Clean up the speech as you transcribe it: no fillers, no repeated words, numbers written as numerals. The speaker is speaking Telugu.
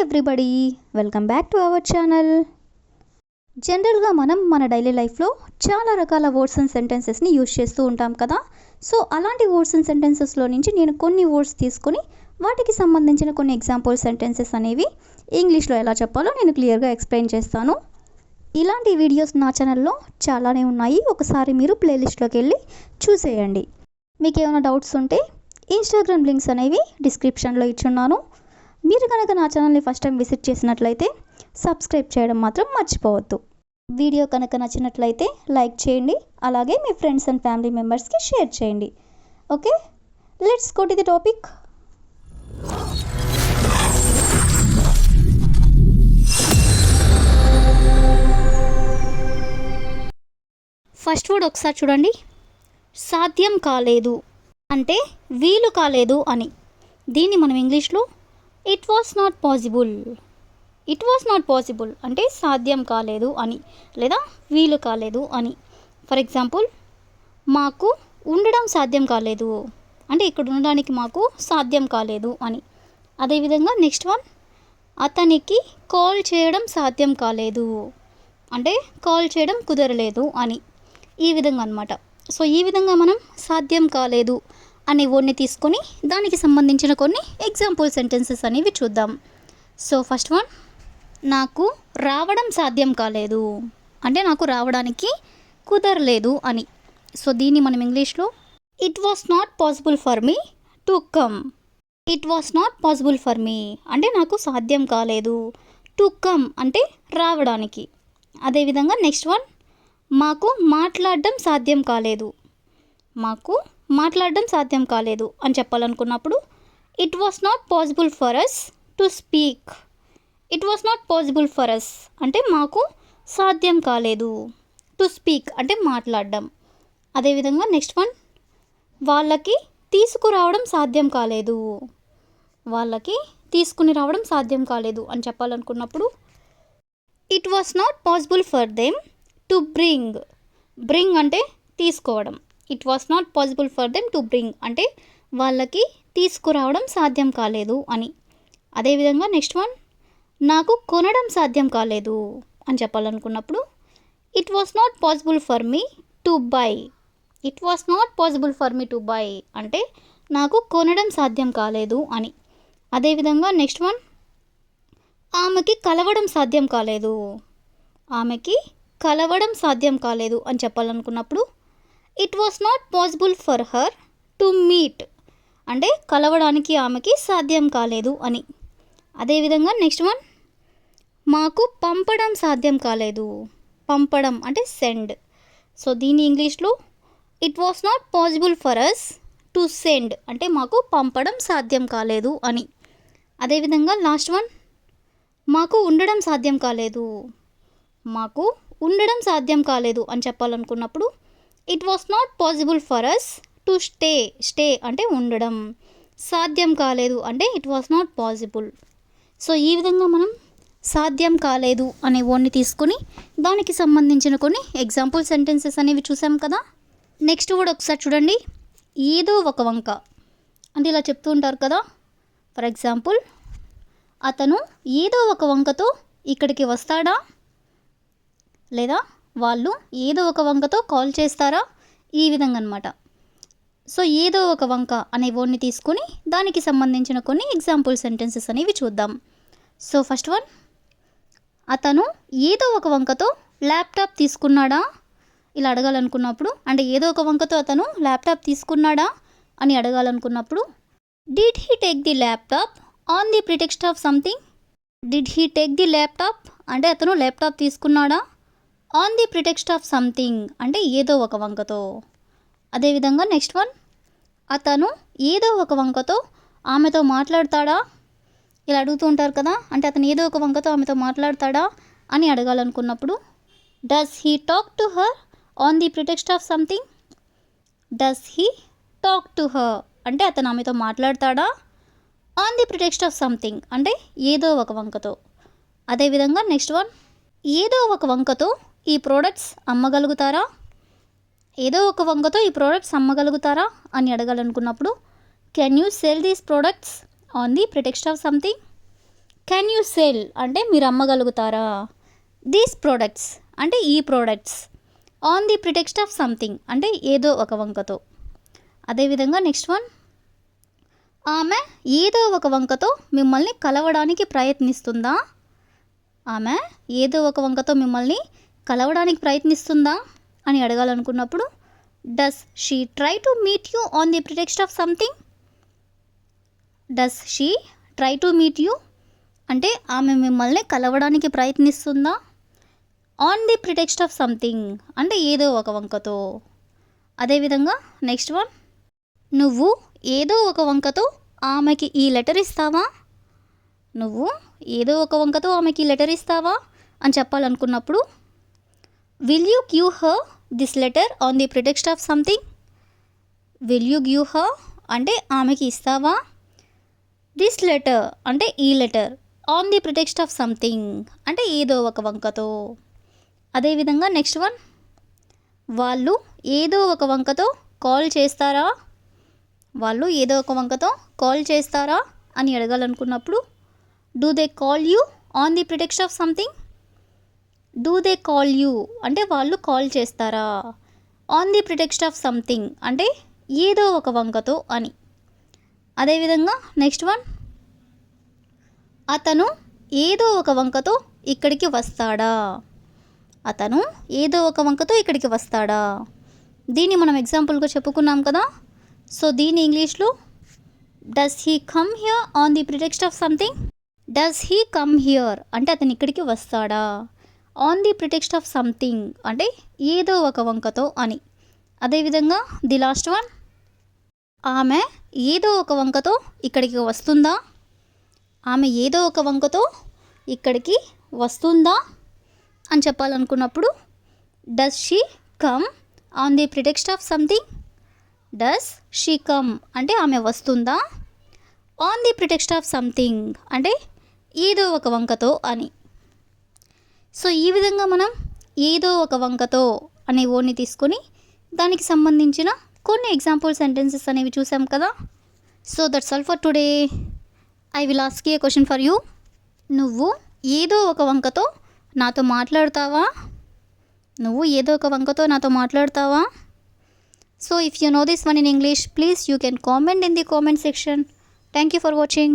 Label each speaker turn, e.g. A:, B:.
A: Everybody, welcome back to our channel. జనరల్గా మనం మన డైలీ లైఫ్లో చాలా రకాల వర్డ్స్ అండ్ సెంటెన్సెస్ని యూజ్ చేస్తూ ఉంటాం కదా. సో అలాంటి వర్డ్స్ అండ్ సెంటెన్సెస్లో నుంచి నేను కొన్ని వర్డ్స్ తీసుకొని వాటికి సంబంధించిన కొన్ని ఎగ్జాంపుల్ సెంటెన్సెస్ అనేవి ఇంగ్లీష్లో ఎలా చెప్పాలో నేను క్లియర్గా ఎక్స్ప్లెయిన్ చేస్తాను. ఇలాంటి వీడియోస్ నా ఛానల్లో చాలానే ఉన్నాయి, ఒకసారి మీరు ప్లేలిస్ట్లోకి వెళ్ళి చూసేయండి. మీకు ఏమైనా డౌట్స్ ఉంటే ఇన్స్టాగ్రామ్ లింక్స్ అనేవి డిస్క్రిప్షన్లో ఇచ్చున్నాను. మీరు కనుక నా ఛానల్ని ఫస్ట్ టైం విజిట్ చేసినట్లయితే సబ్స్క్రైబ్ చేయడం మాత్రం మర్చిపోవద్దు. వీడియో కనుక నచ్చినట్లయితే లైక్ చేయండి, అలాగే మీ ఫ్రెండ్స్ అండ్ ఫ్యామిలీ మెంబర్స్కి షేర్ చేయండి. Okay, let's go to the topic. First word ఒకసారి చూడండి. సాధ్యం కాలేదు అంటే వీలు కాలేదు అని. దీన్ని మనం ఇంగ్లీష్లో ఇట్ వాస్ నాట్ పాసిబుల్ అంటే సాధ్యం కాలేదు అని, లేదా వీలు కాలేదు అని. ఫర్ ఎగ్జాంపుల్, మాకు ఉండడం సాధ్యం కాలేదు అంటే ఇక్కడ ఉండడానికి మాకు సాధ్యం కాలేదు అని. అదేవిధంగా నెక్స్ట్ వన్, అతనికి కాల్ చేయడం సాధ్యం కాలేదు అంటే కాల్ చేయడం కుదరలేదు అని. ఈ విధంగా అన్నమాట. సో ఈ విధంగా మనం సాధ్యం కాలేదు అనే వర్డ్ని తీసుకొని దానికి సంబంధించిన కొన్ని ఎగ్జాంపుల్ సెంటెన్సెస్ అనేవి చూద్దాం. సో ఫస్ట్ వన్, నాకు రావడం సాధ్యం కాలేదు అంటే నాకు రావడానికి కుదరలేదు అని. సో దీన్ని మనం ఇంగ్లీష్లో it was not possible for me to come. It was not possible for మీ అంటే నాకు సాధ్యం కాలేదు. టు కమ్ అంటే రావడానికి. అదేవిధంగా నెక్స్ట్ వన్, మాకు మాట్లాడడం సాధ్యం కాలేదు. మాకు మాట్లాడడం సాధ్యం కాలేదు అని చెప్పాలనుకున్నప్పుడు it was not possible for us to speak. It was not possible for us అంటే మాకు సాధ్యం కాలేదు. టు స్పీక్ అంటే మాట్లాడడం. అదేవిధంగా నెక్స్ట్ వన్, వాళ్ళకి తీసుకురావడం సాధ్యం కాలేదు. వాళ్ళకి తీసుకుని రావడం సాధ్యం కాలేదు అని చెప్పాలనుకున్నప్పుడు it was not possible for them to bring. Bring అంటే తీసుకోవడం. It was not possible for them to bring అంటే వాళ్ళకి తీసుకురావడం సాధ్యం కాలేదు అని. అదేవిధంగా నెక్స్ట్ వన్, నాకు కొనడం సాధ్యం కాలేదు అని చెప్పాలనుకున్నప్పుడు it was not possible for me to buy. It was not possible for me to buy అంటే నాకు కొనడం సాధ్యం కాలేదు అని. అదేవిధంగా నెక్స్ట్ వన్, ఆమెకి కలవడం సాధ్యం కాలేదు. ఆమెకి కలవడం సాధ్యం కాలేదు అని చెప్పాలనుకున్నప్పుడు it was not possible for her to meet అంటే కలవడానికి ఆమెకి సాధ్యం కాలేదు అని. అదేవిధంగా నెక్స్ట్ వన్, మాకు పంపడం సాధ్యం కాలేదు. పంపడం అంటే సెండ్. సో దీని ఇంగ్లీష్లో it was not possible for us to send అంటే మాకు పంపడం సాధ్యం కాలేదు అని. అదేవిధంగా లాస్ట్ వన్, మాకు ఉండడం సాధ్యం కాలేదు. మాకు ఉండడం సాధ్యం కాలేదు అని చెప్పాలనుకున్నప్పుడు it was not possible for us to stay. Stay అంటే ఉండడం. సాధ్యం కాలేదు అంటే it was not possible. So ఈ విధంగా మనం సాధ్యం కాలేదు అనే వర్డ్ని తీసుకొని దానికి సంబంధించిన కొన్ని ఎగ్జాంపుల్ సెంటెన్సెస్ అనేవి చూసాం కదా. నెక్స్ట్ వర్డ్ ఒకసారి చూడండి. ఏదో ఒక వంక అంటే ఇలా చెప్తూ ఉంటారు కదా. ఫర్ ఎగ్జాంపుల్, అతను ఏదో ఒక వంకతో ఇక్కడికి వస్తాడా, లేదా వాళ్ళు ఏదో ఒక వంకతో కాల్ చేస్తారా, ఈ విధంగా అనమాట. సో ఏదో ఒక వంక అనే వర్డ్ని తీసుకొని దానికి సంబంధించిన కొన్ని ఎగ్జాంపుల్ సెంటెన్సెస్ అనేవి చూద్దాం. సో ఫస్ట్ వన్, అతను ఏదో ఒక వంకతో ల్యాప్టాప్ తీసుకున్నాడా ఇలా అడగాలనుకున్నప్పుడు అంటే ఏదో ఒక వంకతో అతను ల్యాప్టాప్ తీసుకున్నాడా అని అడగాలనుకున్నప్పుడు did he take the laptop on the pretext of something. Did he take the laptop అంటే అతను ల్యాప్టాప్ తీసుకున్నాడా. On the pretext of something అంటే ఏదో ఒక వంకతో. అదేవిధంగా నెక్స్ట్ వన్, అతను ఏదో ఒక వంకతో ఆమెతో మాట్లాడతాడా ఇలా అడుగుతూ ఉంటారు కదా. అంటే అతను ఏదో ఒక వంకతో ఆమెతో మాట్లాడతాడా అని అడగాలనుకున్నప్పుడు does he talk to her on the pretext of something. Does he talk to her అంటే అతను ఆమెతో మాట్లాడతాడా. On the pretext of something అంటే ఏదో ఒక వంకతో. అదేవిధంగా నెక్స్ట్ వన్, ఏదో ఒక వంకతో ఈ ప్రోడక్ట్స్ అమ్మగలుగుతారా. ఏదో ఒక వంకతో ఈ ప్రోడక్ట్స్ అమ్మగలుగుతారా అని అడగాలనుకున్నప్పుడు can you sell these products on the pretext of something. Can you sell అంటే మీరు అమ్మగలుగుతారా. దీస్ ప్రోడక్ట్స్ అంటే ఈ products. On the pretext of something అంటే ఏదో ఒక వంకతో. అదేవిధంగా నెక్స్ట్ వన్, ఆమె ఏదో ఒక వంకతో మిమ్మల్ని కలవడానికి ప్రయత్నిస్తుందా. ఆమె ఏదో ఒక వంకతో మిమ్మల్ని కలవడానికి ప్రయత్నిస్తుందా అని అడగాలనుకున్నప్పుడు does she try to meet you on the pretext of something. Does she try to meet you అంటే ఆమె మిమ్మల్ని కలవడానికి ప్రయత్నిస్తుందా. On the pretext of something అంటే ఏదో ఒక వంకతో. అదేవిధంగా నెక్స్ట్ వన్, నువ్వు ఏదో ఒక వంకతో ఆమెకి ఈ లెటర్ ఇస్తావా. నువ్వు ఏదో ఒక వంకతో ఆమెకి ఈ లెటర్ ఇస్తావా అని చెప్పాలనుకున్నప్పుడు will you give her this letter on the pretext of something. Will you give her అంటే ఆమెకి ఇస్తావా. దిస్ లెటర్ అంటే ఈ letter. On the pretext of something అంటే ఏదో ఒక వంకతో. అదేవిధంగా నెక్స్ట్ వన్, వాళ్ళు ఏదో ఒక వంకతో కాల్ చేస్తారా. వాళ్ళు ఏదో ఒక వంకతో కాల్ చేస్తారా అని అడగాలనుకున్నప్పుడు do they call you on the pretext of something. Do they call you అంటే వాళ్ళు కాల్ చేస్తారా. On the pretext of something అంటే ఏదో ఒక వంకతో అని. అదేవిధంగా నెక్స్ట్ వన్, అతను ఏదో ఒక వంకతో ఇక్కడికి వస్తాడా. అతను ఏదో ఒక వంకతో ఇక్కడికి వస్తాడా. దీన్ని మనం ఎగ్జాంపుల్గా చెప్పుకున్నాం కదా. సో దీని ఇంగ్లీష్లో does he come here on the pretext of something. Does he come here అంటే అతను ఇక్కడికి వస్తాడా. On the pretext of something అంటే ఏదో ఒక వంకతో అని. అదేవిధంగా ది లాస్ట్ వన్, ఆమె ఏదో ఒక వంకతో ఇక్కడికి వస్తుందా. ఆమె ఏదో ఒక వంకతో ఇక్కడికి వస్తుందా అని చెప్పాలనుకున్నప్పుడు does she come on the pretext of something. Does she come అంటే ఆమె వస్తుందా. On the pretext of something అంటే ఏదో ఒక వంకతో అని. సో ఈ విధంగా మనం ఏదో ఒక వంకతో అనే వర్డ్ని తీసుకొని దానికి సంబంధించిన కొన్ని ఎగ్జాంపుల్ సెంటెన్సెస్ అనేవి చూసాం కదా. So that's all for today. I will ask a question for you. నువ్వు ఏదో ఒక వంకతో నాతో మాట్లాడతావా. నువ్వు ఏదో ఒక వంకతో నాతో మాట్లాడతావా. So if you know this one in English, please you can comment in the comment section. Thank you for watching.